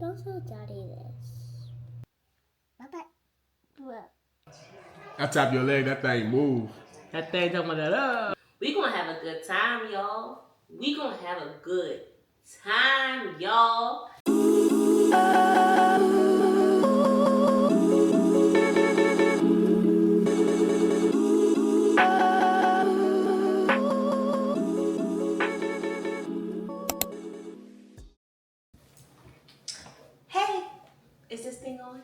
Don't tell Daddy this. I tap your leg, that thing move. That thing talking about that. We gonna have a good time, y'all. We gonna have a good time, y'all. Hey, is this thing on?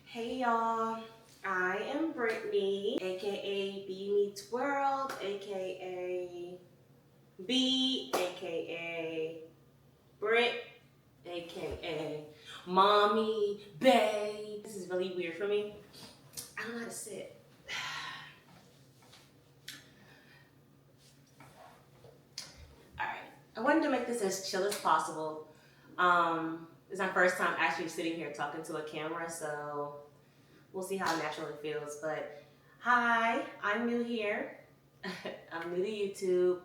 Hey, y'all. I am Brittany, aka B.Meets.World, aka B, aka Brit, aka Mommy, Babe. This is really weird for me. I don't know how to sit. Alright, I wanted to make this as chill as possible. It's my first time actually sitting here talking to a camera, so we'll see how natural it feels. But hi, I'm new here. I'm new to YouTube.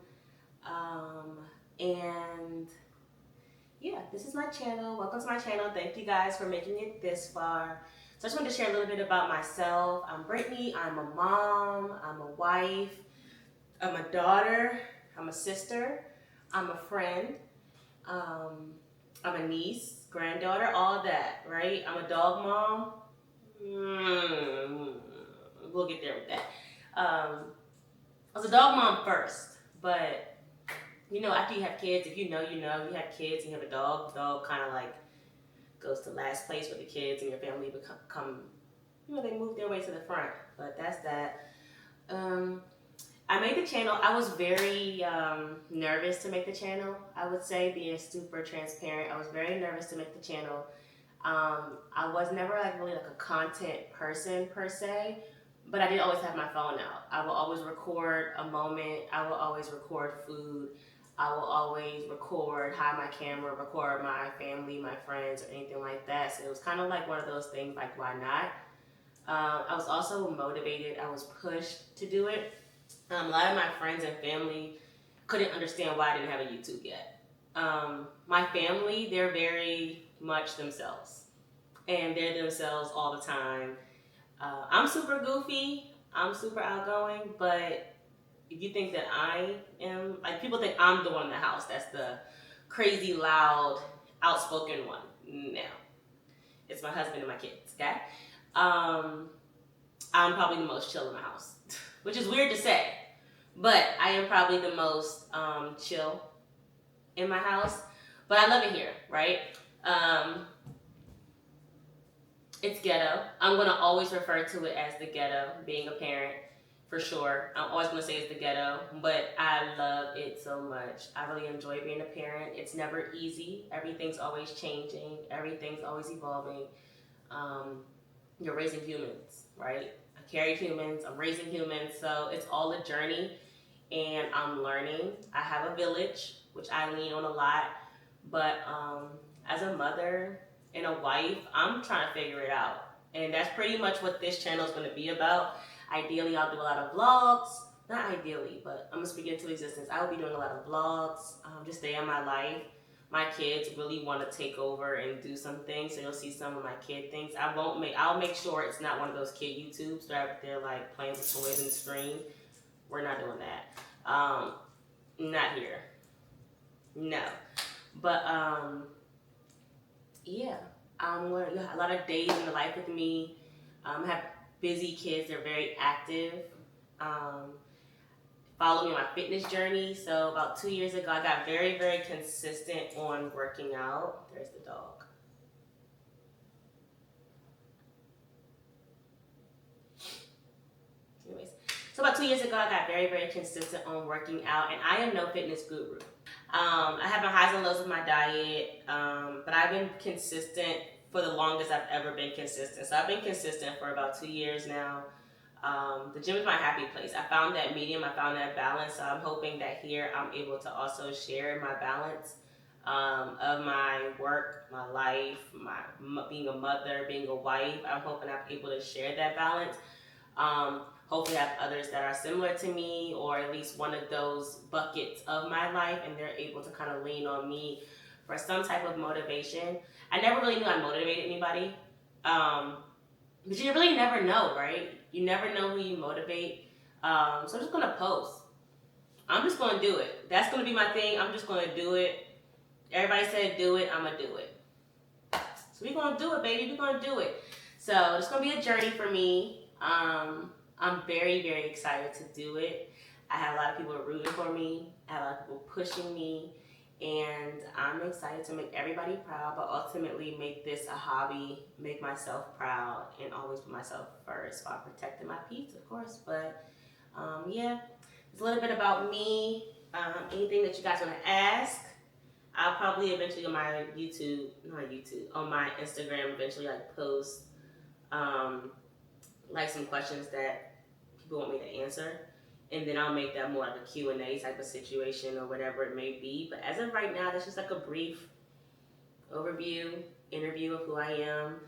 And yeah, this is my channel. Welcome to my channel. Thank you guys for making it this far. So I just wanted to share a little bit about myself. I'm Brittany. I'm a mom. I'm a wife. I'm a daughter. I'm a sister. I'm a friend. I'm a niece, granddaughter, all that, right? I'm a dog mom. We'll get there with that. I was a dog mom first, but you know, after you have kids, if you know, you have kids and you have a dog, the dog kind of like goes to last place with the kids and your family become, you know, they move their way to the front, but that's that. I made the channel. I was very nervous to make the channel. I would say, being super transparent, I was very nervous to make the channel. I was never like really like a content person per se, but I did always have my phone out. I will always record a moment. I will always record food. I will always record, hide my camera, record my family, my friends, or anything like that. So it was kind of like one of those things, like, why not? I was also motivated. I was pushed to do it. A lot of my friends and family couldn't understand why I didn't have a YouTube yet. My family, they're very much themselves. And they're themselves all the time. I'm super goofy. I'm super outgoing. But if you think that I am, like, people think I'm the one in the house that's the crazy, loud, outspoken one. No. It's my husband and my kids, okay? I'm probably the most chill in my house, which is weird to say, but I am probably the most chill in my house. But I love it here, right? It's ghetto. I'm gonna always refer to it as the ghetto, being a parent, for sure. I'm always gonna say it's the ghetto, but I love it so much. I really enjoy being a parent. It's never easy. Everything's always changing. Everything's always evolving. You're raising humans, right? I carry humans, I'm raising humans, so it's all a journey, and I'm learning. I have a village, which I lean on a lot, but as a mother and a wife, I'm trying to figure it out. And that's pretty much what this channel is going to be about. Ideally, I'll do a lot of vlogs. Not ideally, but I'm going to speak into existence. I will be doing a lot of vlogs, just day in my life. My kids really want to take over and do some things, so you'll see some of my kid things. I'll make sure it's not one of those kid YouTubes that they're like playing with toys on the screen. We're not doing that. Not here. No. But yeah, you have a lot of days in the life with me. I have busy kids. They're very active. Follow me on my fitness journey. So about 2 years ago, I got very, very consistent on working out. There's the dog. Anyways, so about 2 years ago, I got very, very consistent on working out, and I am no fitness guru. I have my highs and lows with my diet, but I've been consistent for the longest I've ever been consistent. So I've been consistent for about 2 years now. The gym is my happy place. I found that medium, I found that balance, so I'm hoping that here I'm able to also share my balance of my work, my life, being a mother, being a wife. I'm hoping I'm able to share that balance. Hopefully I have others that are similar to me, or at least one of those buckets of my life, and they're able to kind of lean on me for some type of motivation. I never really knew I motivated anybody. But you really never know, right? You never know who you motivate. So I'm just going to post. I'm just going to do it. That's going to be my thing. I'm just going to do it. Everybody said do it. I'm going to do it. So we're going to do it, baby. We're going to do it. So it's going to be a journey for me. I'm very, very excited to do it. I have a lot of people rooting for me. I have a lot of people pushing me. And I'm excited to make everybody proud, but ultimately make this a hobby, make myself proud, and always put myself first while protecting my peace, of course. But yeah, it's a little bit about me. Anything that you guys want to ask, I'll probably eventually on my on my Instagram eventually like post like some questions that people want me to answer. And then I'll make that more like a Q&A type of situation or whatever it may be. But as of right now, that's just like a brief overview, interview of who I am.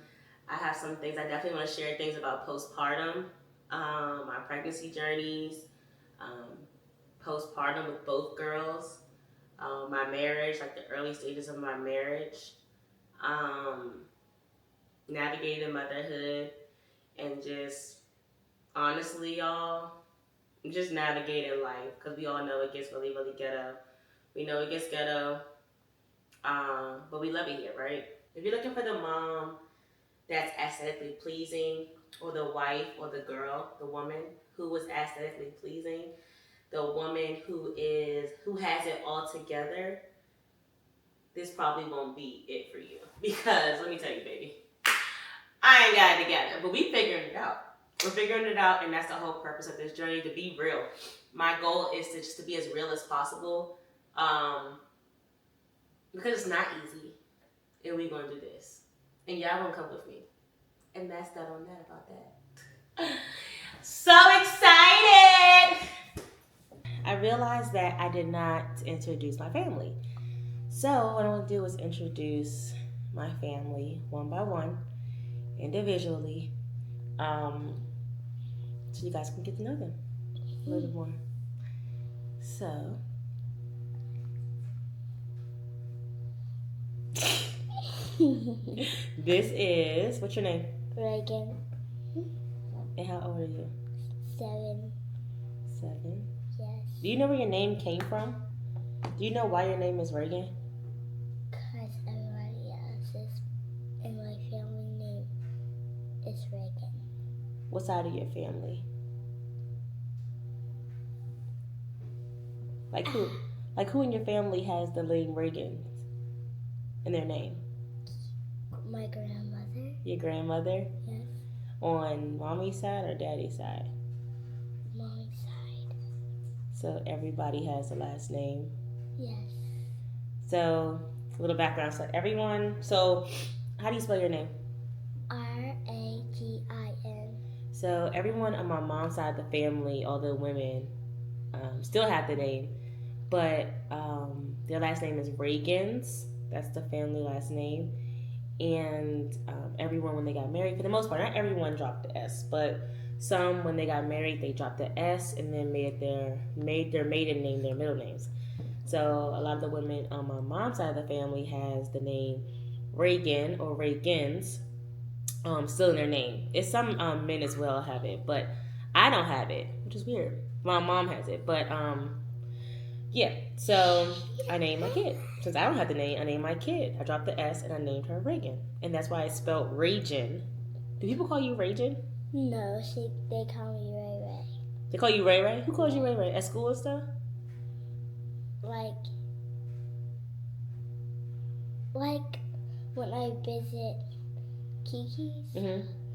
I have some things, I definitely want to share things about postpartum, my pregnancy journeys, postpartum with both girls, my marriage, like the early stages of my marriage, navigating motherhood, and just honestly, y'all, just navigating life, because we all know it gets really, really ghetto. We know it gets ghetto, but we love it here, right? If you're looking for the mom that's aesthetically pleasing, or the wife or the girl, the woman who is aesthetically pleasing, the woman who has it all together, this probably won't be it for you. Because let me tell you, baby, I ain't got it together, but we figuring it out. We're figuring it out, and that's the whole purpose of this journey, to be real. My goal is to be as real as possible, because it's not easy, and we're going to do this. And y'all going to come with me. And that's that on that about that. So excited! I realized that I did not introduce my family. So what I want to do is introduce my family one by one, individually, so you guys can get to know them a little more. So, this is, what's your name? Reagan. And how old are you? 7. 7? Yes. Do you know where your name came from? Do you know why your name is Reagan? Because everybody else's in my family name is Reagan. What side of your family? Like who? Like who in your family has the name Reagan in their name? My grandmother. Your grandmother? Yes. On mommy's side or daddy's side? Mommy's side. So everybody has the last name? Yes. So, a little background. So how do you spell your name? Ragin. So everyone on my mom's side of the family, all the women, still have the name, but their last name is Reagans. That's the family last name. And everyone, when they got married, for the most part, not everyone dropped the S, but some, when they got married, they dropped the S and then made their maiden name their middle names. So a lot of the women on my mom's side of the family has the name Reagan or Reagans still in their name. It's some men as well have it, but I don't have it, which is weird. My mom has it, but yeah. So I named my kid. Since I don't have the name, I named my kid. I dropped the S and I named her Reagan, and that's why it's spelled Ragin. Do people call you Ragin? No, they call me Ray Ray. They call you Ray Ray? Who calls you Ray Ray? At school and stuff? Like when I visit Kiki's,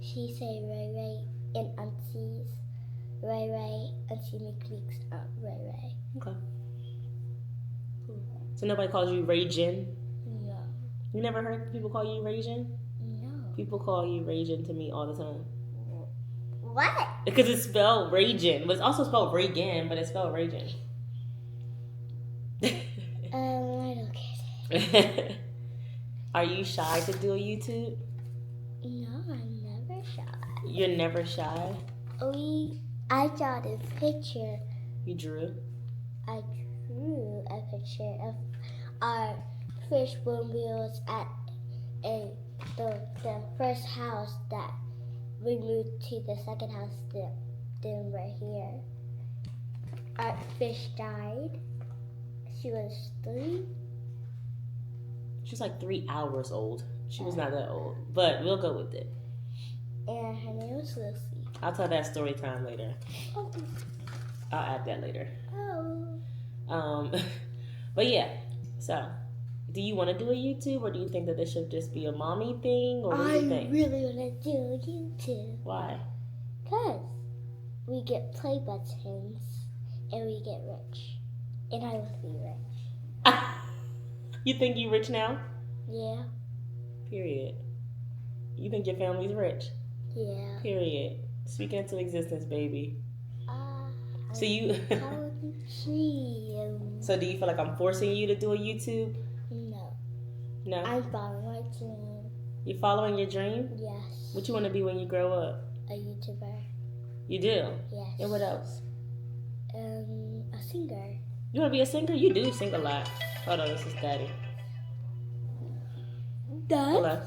she say Ray Ray, and Auntie's Ray Ray, Auntie McLeek's Ray Ray. Okay. Cool. So nobody calls you Ragin? No. You never heard people call you Ragin? No. People call you Ragin to me all the time. What? Because it's spelled Ragin, but it's also spelled Reagan, but it's spelled Ragin. I don't get it. Are you shy to do a YouTube? No, I'm never shy. You're never shy? I draw this picture. You drew? I drew a picture of our fish when we was at the first house that we moved to the second house. Then we're here. Our fish died. She was 3. She's like 3 hours old. She was not that old, but we'll go with it. And her name was Lucy. I'll tell that story time later. Oh. I'll add that later. Oh. But yeah. So, do you want to do a YouTube, or do you think that this should just be a mommy thing, or what do you think? I really want to do a YouTube. Why? Because we get play buttons and we get rich. And I want to be rich. You think you rich now? Yeah. Period. You think your family's rich? Yeah. Period. Speak into existence, baby. So So do you feel like I'm forcing you to do a YouTube? No. No? I'm following my dream. You're following your dream? Yes. What you want to be when you grow up? A YouTuber. You do? Yes. And what else? A singer. You want to be a singer? You do sing a lot. Hold on, this is Daddy. Dad? Hello.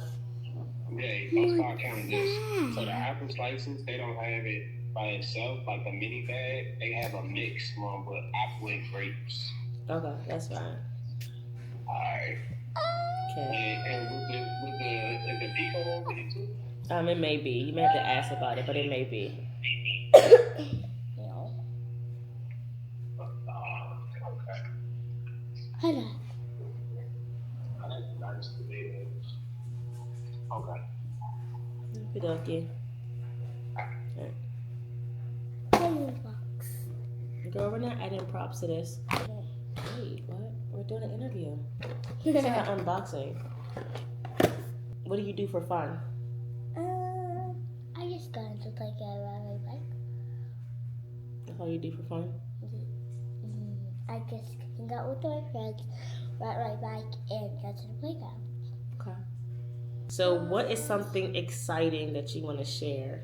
Okay, I'll start counting this. So the apple slices, they don't have it by itself, like a mini bag. They have a mix one with apple and grapes. Okay, that's fine. Alright. Okay. And with the pico over it too? It may be. You may have to ask about it, but it may be. No. Okay. Hold on. Okay. Good okay. Box. Girl, we're not adding props to this. Wait, what? We're doing an interview. It's not unboxing. What do you do for fun? I just got into like a rally bike. That's all you do for fun? I just hang out with my friends, ride my bike, and go to the playground. Okay. So what is something exciting that you want to share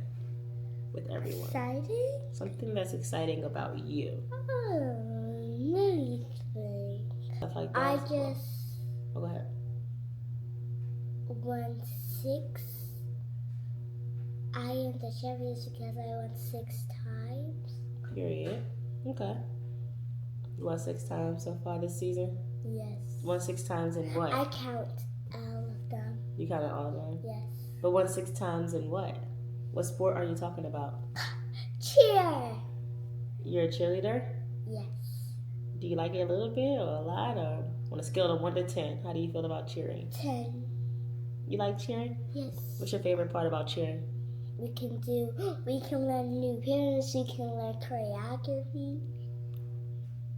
with everyone? Exciting? Something that's exciting about you. Oh, many things. Stuff like I basketball. just Oh, go ahead. won 6. I am the champion because I won 6 times. Period. Okay. You won 6 times so far this season? Yes. Won 6 times in what? I count all of them. You counted all of them? Yes. But won 6 times in what? What sport are you talking about? Cheer. You're a cheerleader? Yes. Do you like it a little bit or a lot, or on a scale of 1 to 10, how do you feel about cheering? 10. You like cheering? Yes. What's your favorite part about cheering? We can learn new parents, we can learn choreography.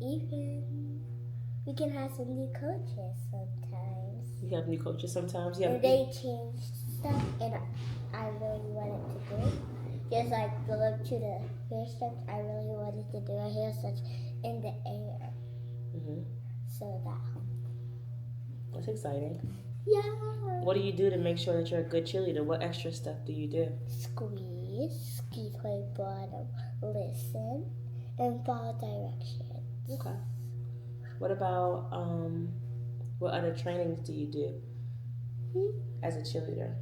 Even we can have some new coaches sometimes. You have new coaches sometimes? And they change stuff, and I really wanted to do it. Just like go up to the hair steps, I really wanted to do a hair stretch in the air. Mm-hmm. So That's exciting. yeah. What do you do to make sure that you're a good cheerleader? What extra stuff do you do? Squeeze, ski play bottom, listen, and follow directions. Okay. What about, what other trainings do you do as a cheerleader?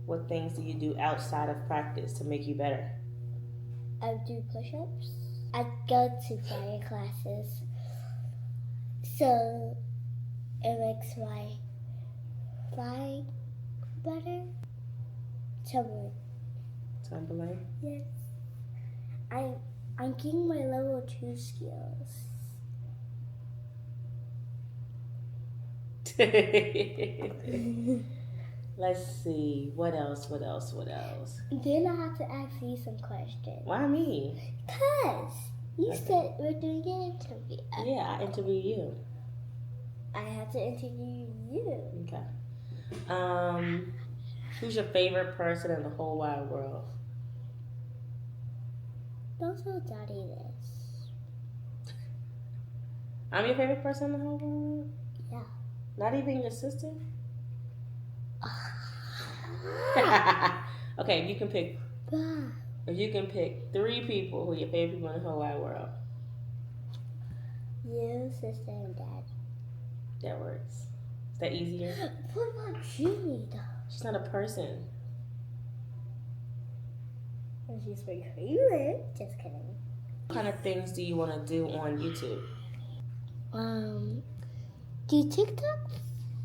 What things do you do outside of practice to make you better? I do push-ups. I go to fire classes. So it makes my flying better. Tumbling. Tumbling? Yes. I'm getting my level 2 skills. Let's see. What else? Then I have to ask you some questions. Why me? Because you said we're doing an interview. Yeah, I interview you. I have to interview you. Okay. Who's your favorite person in the whole wide world? Don't tell Daddy this. I'm your favorite person in the whole world? Yeah. Not even your sister? Okay, if you can pick 3 people who are your favorite people in the whole wide world. You, sister, and Dad. That works. that easier? What about Julie though? She's not a person. She's my favorite. Just kidding. What kind of things do you want to do on YouTube? Do TikTok?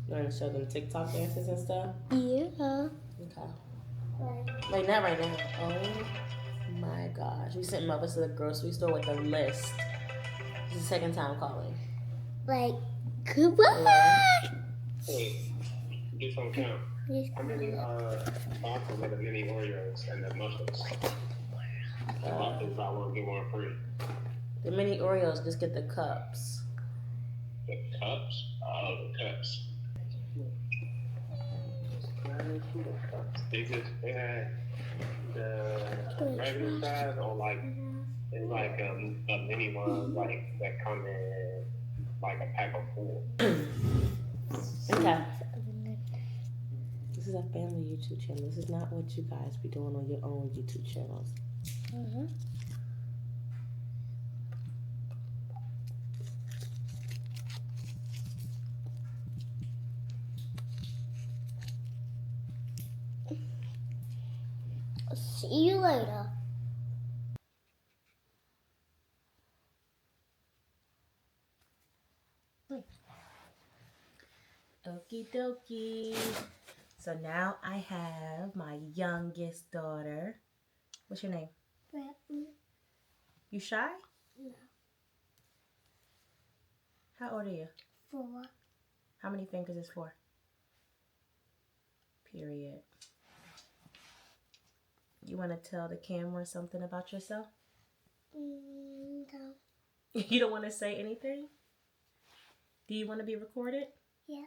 You want to show them TikTok dances and stuff? Yeah. Okay. Like, not right now. Oh my gosh. We sent Melvis to the grocery store with a list. This is the second time calling. Like, goodbye. Hey, get some count. How many boxes of the mini Oreos and the mushrooms? Boxes, I want to get one free. The mini Oreos, just get the cups. The cups? Oh, the cups. They had the regular size or like it's like a mini one like that come in like a pack of 4. Okay. This is a family YouTube channel. This is not what you guys be doing on your own YouTube channels. Mm-hmm. See you later. Okie dokie. So now I have my youngest daughter. What's your name? You shy? No. How old are you? 4. How many fingers is 4? Period. You want to tell the camera something about yourself? No. You don't want to say anything? Do you want to be recorded? Yeah.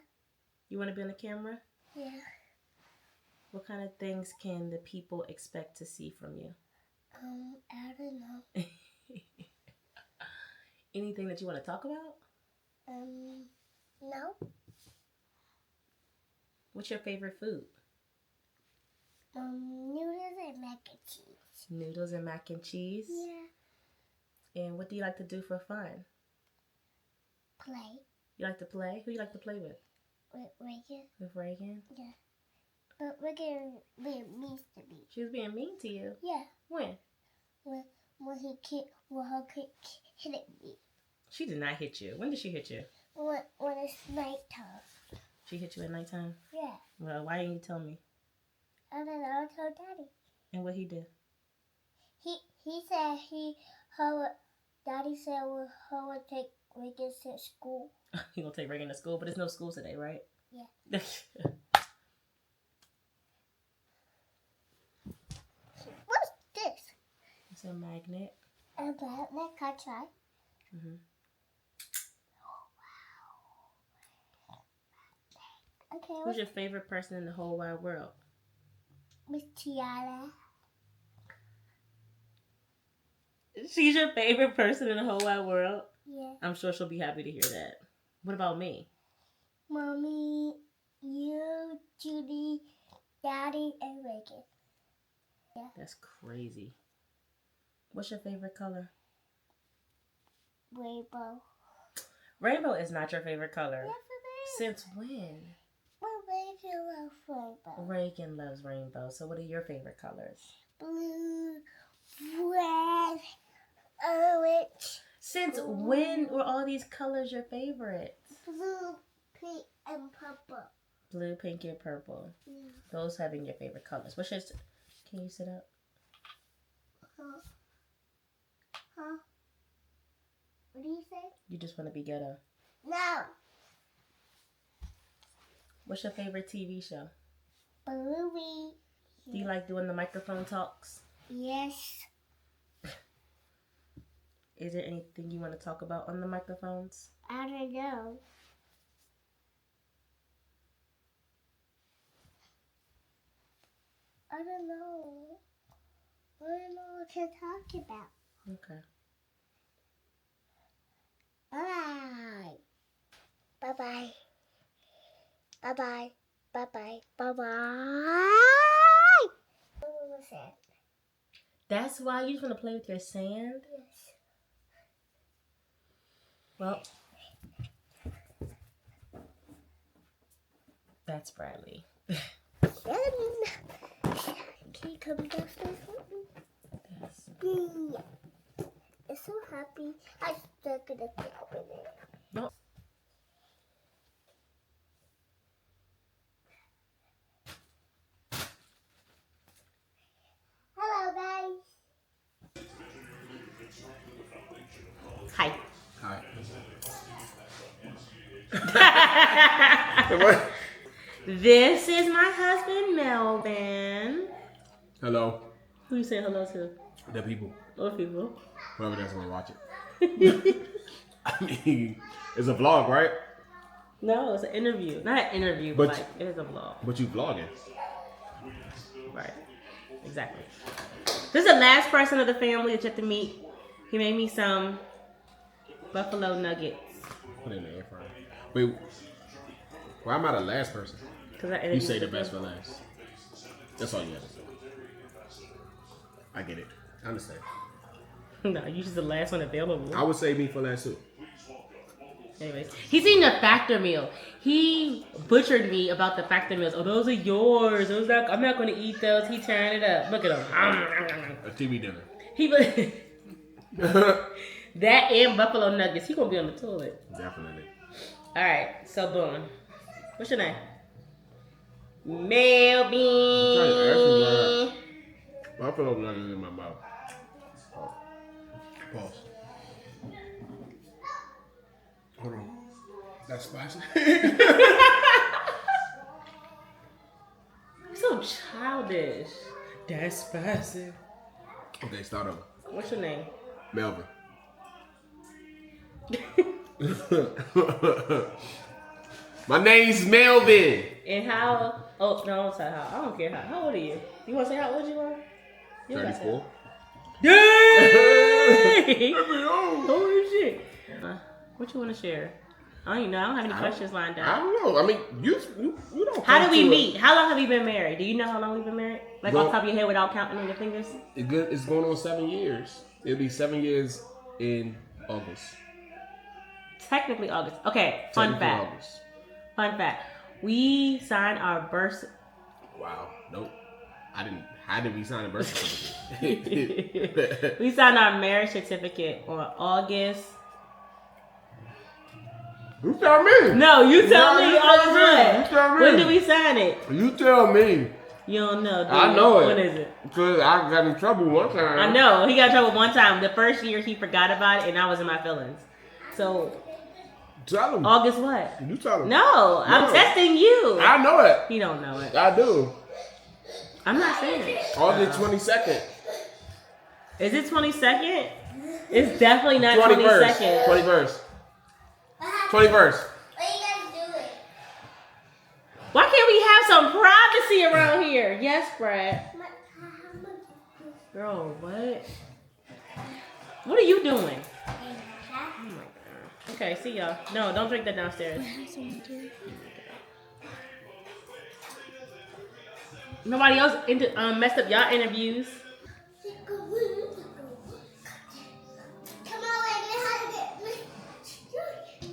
You want to be on the camera? Yeah. What kind of things can the people expect to see from you? I don't know. Anything that you want to talk about? No. What's your favorite food? Noodles and mac and cheese. Noodles and mac and cheese? Yeah. And what do you like to do for fun? Play. You like to play? Who you like to play with? With Reagan. With Reagan? Yeah. But Reagan being mean to me. She was being mean to you? Yeah. When? When her kid hit me. She did not hit you. When did she hit you? When it's nighttime. She hit you at nighttime? Yeah. Well, why didn't you tell me? I don't know. I told Daddy. And what he did? He said Daddy said he would take Reagan to school. You gonna take Reagan to school? But there's no school today, right? Yeah. What's this? It's a magnet. A magnet. Can I try? Mm-hmm. Okay. Who's your favorite person in the whole wide world? Miss Tiara. She's your favorite person in the whole wide world? Yeah. I'm sure she'll be happy to hear that. What about me? Mommy, you, Judy, Daddy, and Reagan. Yeah. That's crazy. What's your favorite color? Rainbow. Rainbow is not your favorite color. Yes, it is. Since when? Well, Reagan loves rainbow. Reagan loves rainbow. So what are your favorite colors? Blue, red, orange. Since when were all these colors your favorites? Blue, pink, and purple. Blue, pink, and purple. Yeah. Those having your favorite colors. What's your... Can you sit up? Huh? What do you say? You just want to be ghetto. No. What's your favorite TV show? Bluey. Do you like doing the microphone talks? Yes. Is there anything you want to talk about on the microphones? I don't know. I don't know. I don't know what to talk about. Okay. Bye. Bye-bye. Bye-bye. Bye-bye. Bye-bye. What was that? That's why you just want to play with your sand? Yes. Well, That's Bradley. Can you come downstairs with me? Yes. Yeah. I'm so happy. I'm still gonna pick over there. No. Hello, guys. Hi. Hi. What? This is my husband, Melvin. Hello. Who you say hello to? The people. What people? Whoever that's gonna watch it. I mean, it's a vlog, right? No, it's an interview. Not an interview, but But- like, it is a vlog. But you vlogging. Right. Exactly. This is the last person of the family that you have to meet. He made me some buffalo nuggets. Put it in the air fryer. Wait, why am I the last person? Cause I You say the best for last. That's all you have to say. I get it. I understand. No, you just the last one available. I would say me for last too. Anyways, he's eating a factor meal. He butchered me about the factor meals. Oh, those are yours. Those are, I'm not going to eat those. He tearing it up. Look at him. A TV dinner. He that and buffalo nuggets. He gonna be on the toilet. Definitely. All right. So boom. What's your name? Melvin. I feel like nothing in my mouth. Oh. Pause. Hold on. That's spicy. You're so childish. That's spicy. Okay, start over. What's your name? Melvin. My name's Melvin. And how? Oh no, don't say how. I don't care how. How old are you? You want to say how old you are? You gotta say. 34. Dang! Holy shit! What you want to share? I don't even know. I don't have any questions lined I up. don't know. I mean, you don't. How come did we to meet? How long have you been married? Do you know how long we've been married? Like Well- off the top of your head without counting on your fingers? It's going on 7 years. It'll be 7 years in August. Technically August. Okay, fun Technically fact. August. Fun fact. We signed our birth. Wow. Nope. I didn't. How did we sign a birth certificate? We signed our marriage certificate on August. You tell me. No, you tell Yeah, me. you tell me. August You tell what? me. When did we sign it? You tell me. You don't know. Do I you? know it. When is it? Because I got in trouble one time. I know. He got in trouble one time. The first year he forgot about it and I was in my feelings. So, Tell him. August what? You tell him. No, I'm No. testing you. I know it. He don't know it. I do. I'm not saying it. August 22nd. Is it 22nd? It's definitely not 21st. 22nd. 21st. 21st. What are you guys doing? Why can't we have some privacy around here? Yes, Brad. Girl, what? What are you doing? Oh my god. Okay, see y'all. No, don't drink that downstairs. Nobody else messed up y'all interviews. Come on, Landon, how to get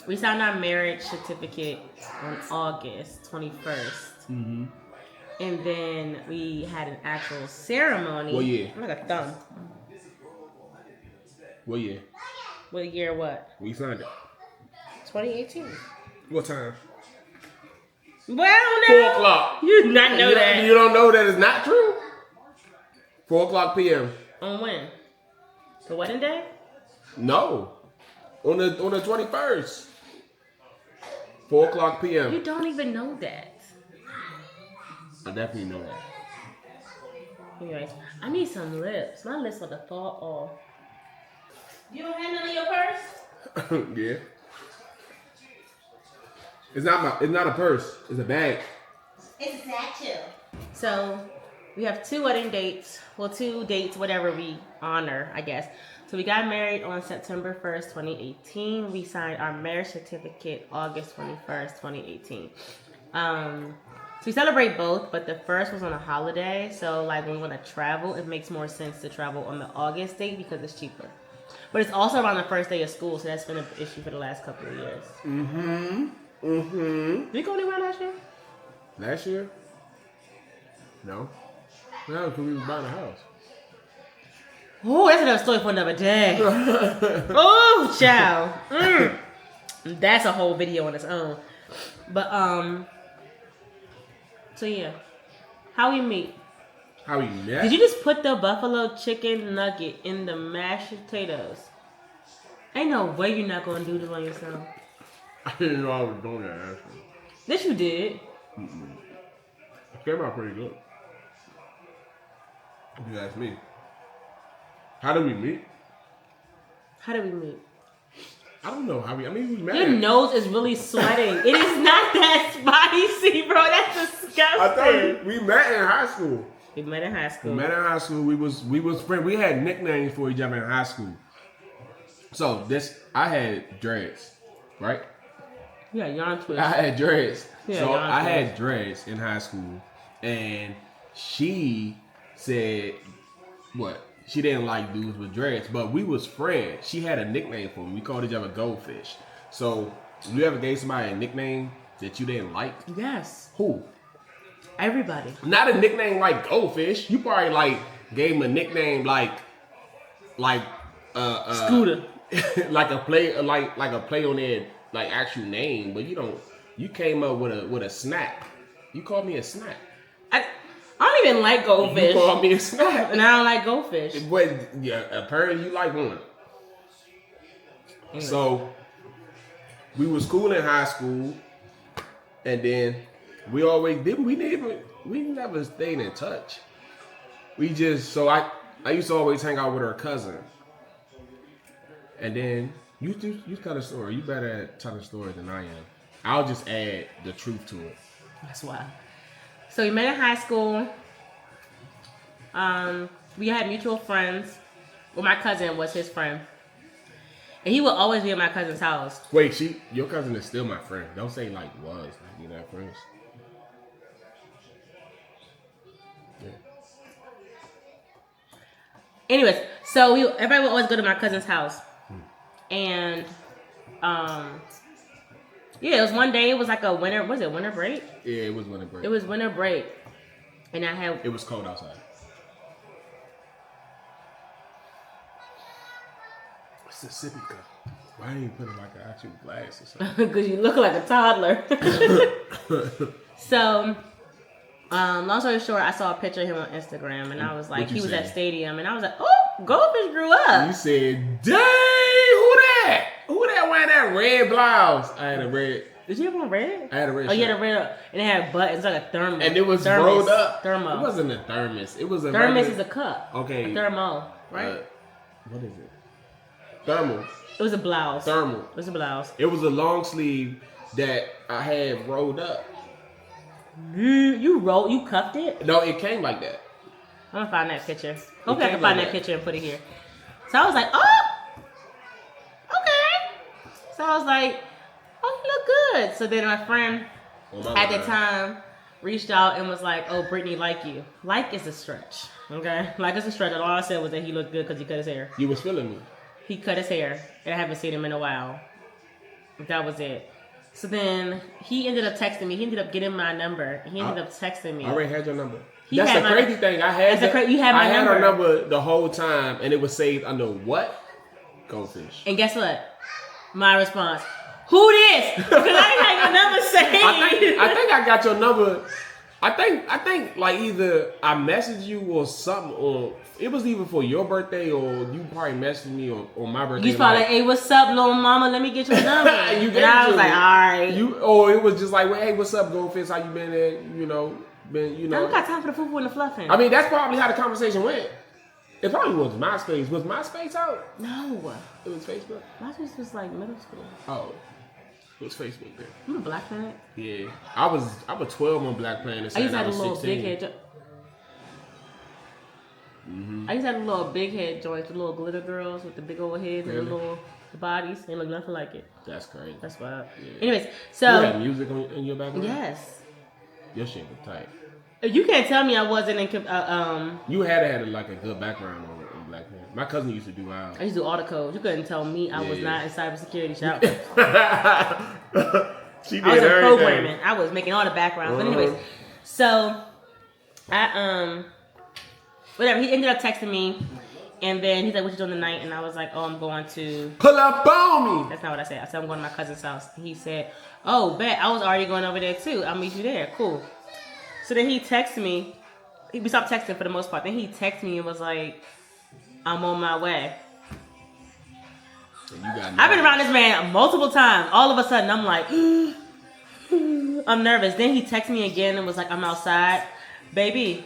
We signed our marriage certificate on August 21st. Mm-hmm. And then we had an actual ceremony. What year? I'm like a thumb. What year? What year what? We signed it. 2018. What time? Well, 4 no. o'clock. You do not know that. You don't know that it's not true? 4 o'clock p.m. On when? The wedding day? No. On the 21st. 4 o'clock You p.m. don't even know that. I definitely know that. Anyways, I need some lips. My lips are to fall off. You don't have none in your purse? Yeah. It's not a purse. It's a bag. It's a satchel. So we have 2 wedding dates. Well, 2 dates, whatever we honor, I guess. So we got married on September 1st, 2018. We signed our marriage certificate August 21st, 2018. So we celebrate both, but the first was on a holiday. So like when we want to travel, it makes more sense to travel on the August date because it's cheaper. But it's also around the first day of school, so that's been an issue for the last couple of years. Mm-hmm. Mm-hmm. Did you go anywhere last year? Last year? No. No, because we was buying a house. Oh, that's another story for another day. Oh, child. That's a whole video on its own. But so yeah, how we meet? How we met? Did you just put the buffalo chicken nugget in the mashed potatoes? Ain't no way you're not gonna do this on yourself. I didn't know I was doing that, actually. Yes, you did. It came out pretty good. If you ask me. How did we meet? How did we meet? I don't know how we we met. Your nose is really sweating. It is not that spicy, bro. That's disgusting. I thought we met in high school. We met in high school. We met in high school. We was friends. We had nicknames for each other in high school. So I had dreads, right? Yeah, yarn twist. I had dreads. Yeah, so I twist. had dreads in high school, and she said, "What? She didn't like dudes with dreads, but we was friends. She had a nickname for me. We called each other Goldfish. So, you ever gave somebody a nickname that you didn't like? Yes. Who? Everybody. Not a nickname like Goldfish. You probably like gave him a nickname like Scooter. like a play on their like actual name, but you came up with a snack. You called me a snack. I don't even like goldfish. You called me a snack. And I don't like goldfish. But yeah, apparently you like one. So we was cool in high school, and then we never stayed in touch. I used to always hang out with her cousin. And then you tell the story. You better at telling the story than I am. I'll just add the truth to it. That's why. So we met in high school. We had mutual friends. Well, my cousin was his friend. And he would always be at my cousin's house. Wait, your cousin is still my friend. Don't say like was. Like you're not friends. Yeah. Anyways, so everybody would always go to my cousin's house. And yeah, it was one day. It was like winter break? Yeah, it was winter break. It was winter break, and It was cold outside. It's a sippy cup. Why ain't you put it like an actual glass or something? because you look like a toddler. So, long story short, I saw a picture of him on Instagram, and I was like, he was at stadium, and I was like, oh, Goldfish grew up. You said, dang, who that? Who that wearing that red blouse? I had a red. Did you have one red? I had a red Oh, you shirt. had a red, and it had buttons like a thermos. And it was rolled up. Thermo. It wasn't a thermos. It was a Thermos regular, is a cup. Okay. A thermo, right? What is it? Thermal. It was a blouse. Thermal. It was a blouse. It was a long sleeve that I had rolled up. You cuffed it? No, it came like that. I'm gonna find that picture. Hopefully I can came find like that that. picture and put it here. So I was like, oh, okay. So I was like, oh, you look good. So then my friend at the time reached out and was like, oh, Brittany like you. Like is a stretch, okay? Like is a stretch. And all I said was that he looked good because he cut his hair. You was feeling me. He cut his hair, and I haven't seen him in a while. That was it. So then he ended up texting me. He ended up getting my number. He ended up texting me. I already had your number. He That's had the my- crazy thing. I had you had my I had number. her number the whole time, and it was saved under what? Goldfish. And guess what? My response, who this? Because I didn't have your number saved. I think I got your number. I think like either I messaged you or something, or it was either for your birthday or you probably messaged me on my birthday. You probably like, hey, what's up, little mama? Let me get your number. You And I was like, all right. Or it was just like, well, hey, what's up, Goldfish? How you been there? I don't got time for the foo and the fluffing. I mean, that's probably how the conversation went. It probably was MySpace. Was MySpace out? No. It was Facebook. MySpace was like middle school. Oh, it was Facebook then. Remember Black Planet? Yeah, I was 12 on Black Planet. I used to have a was little 16. big head. I used to have a little big head joints, the little glitter girls with the big old heads Really? and the little bodies. They look nothing like it. That's crazy. That's wild. Yeah. Anyways, You so had music in your background? yes, Your shit was tight. you can't tell me I wasn't in. You had a good background on Black Planet. My cousin used to do ours. I used to do all the codes. You couldn't tell me I was Yeah. not in cybersecurity shop. She did I was in everything. programming. I was making all the backgrounds. But anyways, so I whatever. He ended up texting me, and then he's like, "What you doing tonight?" And I was like, "Oh, I'm going to pull up on me." That's not what I said. I said I'm going to my cousin's house. And he said, "Oh, bet I was already going over there too. I'll meet you there. Cool." So then he texted me. We stopped texting for the most part. Then he texted me and was like, "I'm on my way." I've been around this man multiple times. All of a sudden, I'm like, I'm nervous. Then he texted me again and was like, "I'm outside, baby."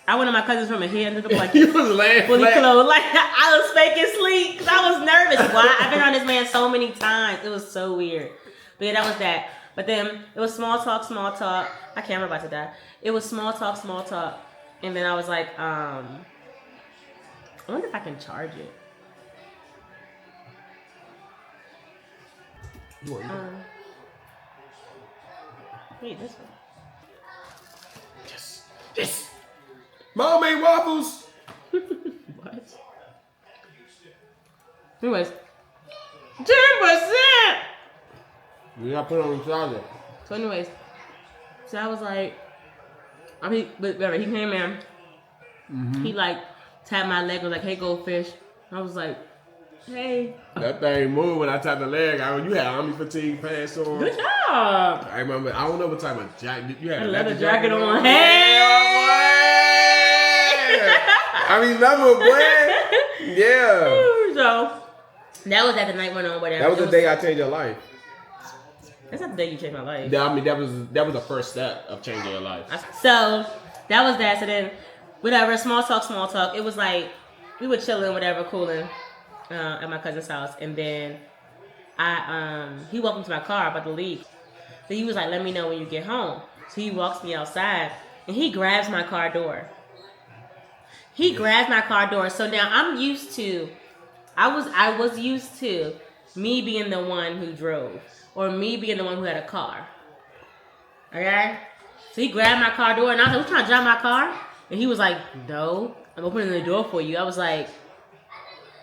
I went to my cousin's room and he ended up like, you was laying fully flat. clothed. Like I was faking sleep because I was nervous. Why? I've been around this man so many times. It was so weird. But yeah, that was that. But then it was small talk. My camera about to die. It was small talk. And then I was like, I wonder if I can charge it. Wait, this one. Yes. Mom made waffles. What? Anyways, 10%. You gotta put it on the charger. So anyways, so I was like, he came in. Mm-hmm. He like tapped my leg, was like, "Hey, goldfish." I was like, "Hey." That thing moved when I tapped the leg. You had army fatigue pants on. Good job. I remember. I don't know what type of jacket you had. A A leather leather jacket on. Hey. I remember, boy. Yeah. So that was at the night went on whatever. That was the day I changed your life. That's not the day you changed my life. I mean, that was the first step of changing your life. So that was that. So then, whatever, small talk. It was like we were chilling, whatever, cooling at my cousin's house, and then he walked into my car about to leave. So he was like, "Let me know when you get home." So he walks me outside, and he grabs my car door. So now I was used to me being the one who drove. Or me being the one who had a car. Okay? So he grabbed my car door and I was like, "You trying to drive my car?" And he was like, "No, I'm opening the door for you." I was like,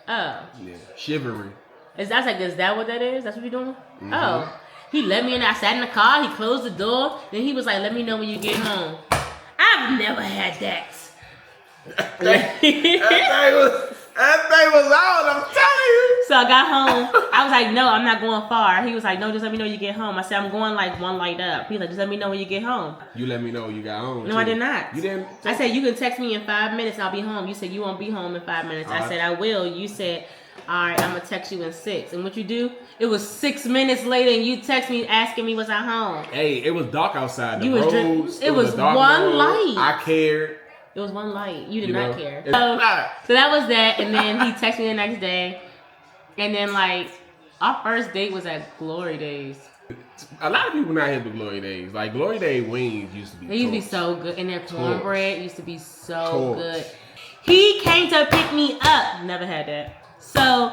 "Oh." Yeah, shivering. I was like, "Is that what that is? That's what you're doing?" Mm-hmm. Oh. He let me in. I sat in the car. He closed the door. Then he was like, "Let me know when you get home." I've never had that. That thing was out, I'm telling you. So I got home. I was like, "No, I'm not going far." He was like, "No, just let me know when you get home." I said, "I'm going like one light up." He was like, "Just let me know when you get home." You let me know when you got home. No, too. I did not. You didn't? I said, "You can text me in 5 minutes. I'll be home." You said, "You won't be home in 5 minutes." I said, "I will." You said, "All right, I'm going to text you in 6. And what you do? It was 6 minutes later and you text me asking me was I home. Hey, it was dark outside. It was a dark one road. light. I cared. It was one light. You did not care. So Not. that was that. And then he texted me the next day. And then, like, our first date was at Glory Days. A lot of people not here for Glory Days. Like, Glory Day wings used to be They used to be torch. so good. And their cornbread used to be so Torch. good. He came to pick me up. Never had that. So,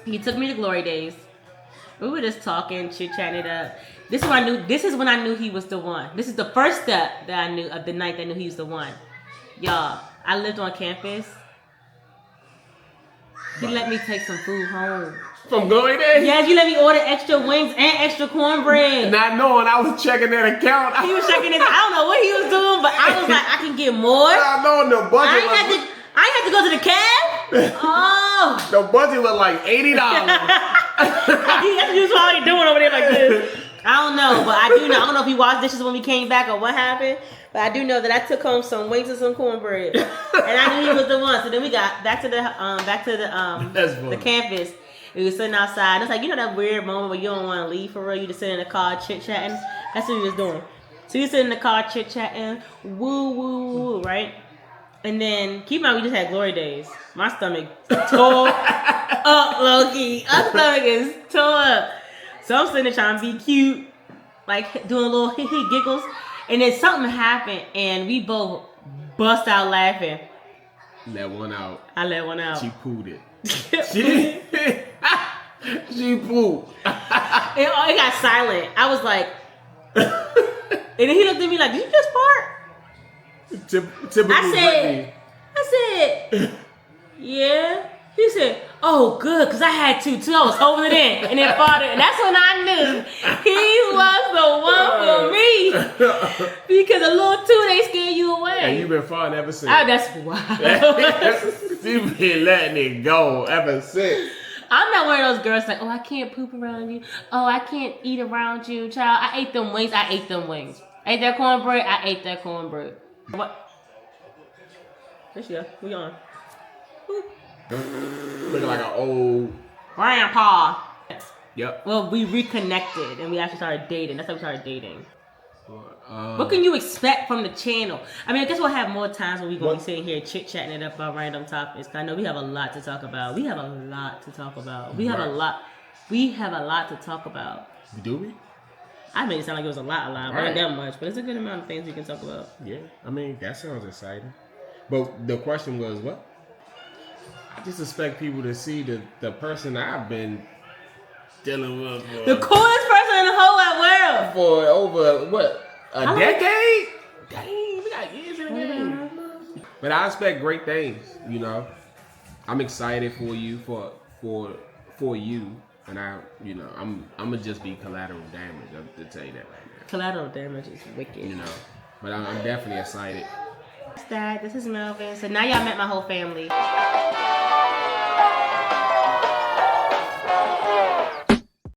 he took me to Glory Days. We were just talking, chit-chatting it up. This is when I knew he was the one. This is the first step that I knew of the night that I knew he was the one. Y'all, I lived on campus. He let me take some food home. From Glory Days? Yes, you let me order extra wings and extra cornbread. Not knowing I was checking that account. He was checking his. I don't know what he was doing, but I was like, I can get more. Not knowing the budget. I ain't had to go to the cab. Oh. The budget was like $80. That's what he was probably doing over there like this. I don't know, but I do know. I don't know if he washed dishes when we came back or what happened, but I do know that I took home some wings and some cornbread, and I knew he was the one. So then we got back to the campus. We were sitting outside. It's like, you know that weird moment where you don't want to leave for real. You just sit in the car chit chatting. That's what he was doing. So you sit in the car chit chatting, woo woo woo, right? And then keep in mind we just had Glory Days. My stomach tore up, low-key. My stomach is tore up. So I'm sitting there trying to be cute, like doing a little hee giggles. And then something happened and we both bust out laughing. Let one out. I let one out. She pooed it. She pooed. It got silent. I was like, and then he looked at me like, "Did you just fart?" Typically I said, "Yeah." He said, "Oh, good, cause I had two too. I was holding it in, and then farted, and that's when I knew he was the one for me. Because a little two, they scare you away. And you've been farting ever since. Oh, that's wild. You've been letting it go ever since. I'm not one of those girls like, oh, I can't poop around you. Oh, I can't eat around you, child. I ate them wings. I ate that cornbread. I ate that cornbread. What? There she go. We on. Looking like an old grandpa. Yep. Well, we reconnected and we actually started dating. That's how we started dating. What can you expect from the channel? I mean, I guess we'll have more times when we're going to be sitting here chit-chatting it up about random topics. I know we have a lot to talk about. We have a lot to talk about. We have a lot to talk about. Do we? I made it sound like it was a lot. Right. Not that much, but it's a good amount of things we can talk about. Yeah, I mean, that sounds exciting. But the question was what? I just expect people to see the person I've been dealing with. The coolest person in the whole wide world. For over, what, a decade? Dang, we got years in the game. But I expect great things, you know. I'm excited for you, for you. And I'm gonna just be collateral damage, to tell you that right now. Collateral damage is wicked. You know. But I'm definitely excited. This is Melvin. So now y'all met my whole family.